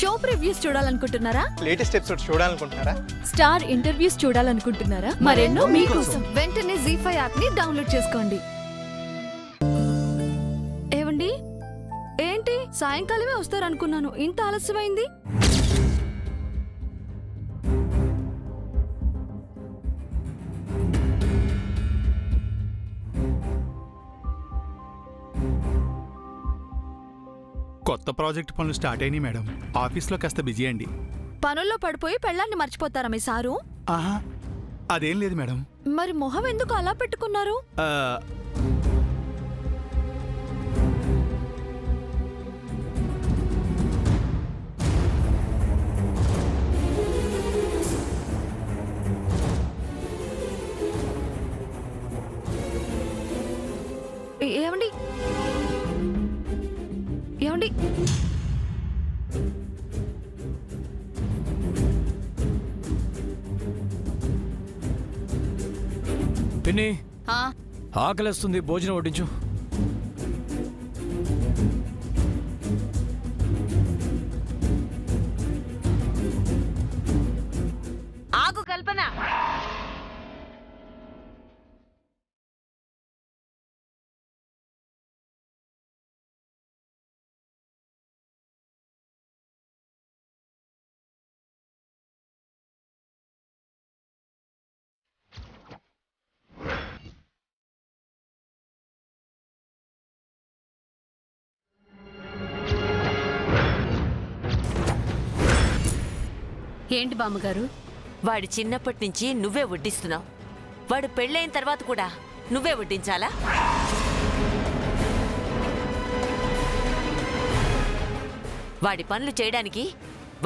Show previews చూడాలనుకుంటున్నారా? Latest episode చూడాలనుకుంటున్నారా? Star interviews చూడాలనుకుంటున్నారా? మరెన్నో మీకోసం వెంటనే ZEE5 యాప్ ని డౌన్లోడ్ చేసుకోండి. ఏవండి, ఏంటి సాయంకాలమే వస్తారనుకున్నాను, ఇంత ఆలస్యమైంది? కొత్త ప్రాజెక్ట్ పనులు స్టార్ట్ అయినాయి మేడం. ఆఫీస్లో కాస్త బిజీ అండి. పనుల్లో పడిపోయి పెళ్ళాన్ని మర్చిపోతారా మీ సారు? ఆహా, అదేం లేదు మేడం. మరి మొహం ఎందుకు అలా పెట్టుకున్నారు? ఏమండి ఏమండి పిన్ని, ఆకలిస్తుంది, భోజనం వడ్డించు. ఆగు కల్పన. ఏంటి బామ్మగారు? వాడి చిన్నప్పటి నుంచి నువ్వే వడ్డిస్తున్నావు. వాడు పెళ్ళైన తర్వాత కూడా నువ్వే వడ్డించాలా? వాడి పనులు చేయడానికి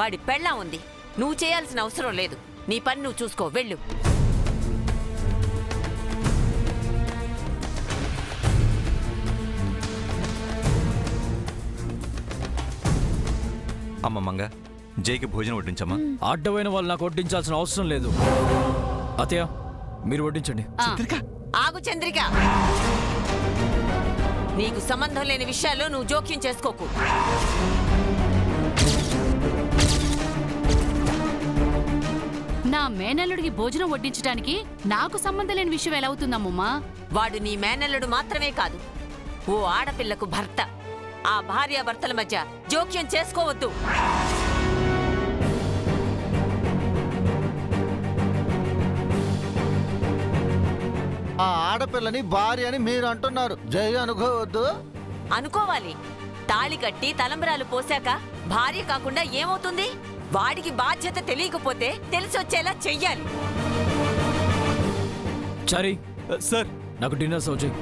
వాడి పెళ్ళాం ఉంది. నువ్వు చేయాల్సిన అవసరం లేదు. నీ పని నువ్వు చూసుకో, వెళ్ళు. అమ్మ మంగ, జైకి భోజనం వడ్డించమ్మా. అడ్డమైన వాళ్ళు నాకు వడ్డించాల్సిన అవసరం లేదు. అతయ్య, మీరు వడ్డించండి. ఆగు చంద్రిక, నీకు సంబంధం లేని విషయాల్లో నువ్వు జోక్యం చేసుకోకు. నా మేనల్లుడికి భోజనం వడ్డించడానికి నాకు సంబంధం లేని విషయం ఎలా అవుతుందమ్మమ్మా? వాడు నీ మేనల్లుడు మాత్రమే కాదు, ఓ ఆడపిల్లకు భర్త. ఆ భార్యాభర్తల మధ్య జోక్యం చేసుకోవద్దు. ఆ ఆడపిల్లని భార్య అని మీరు అంటున్నారు, జై అనుకోవద్దు. అనుకోవాలి. తాళి కట్టి తలంబరాలు పోశాక భార్య కాకుండా ఏమవుతుంది? వాడికి బాధ్యత తెలియకపోతే తెలిసొచ్చేలా చెయ్యాలి. చారీ, సార్, నాకు డిన్నర్ సర్వ్ చేయి.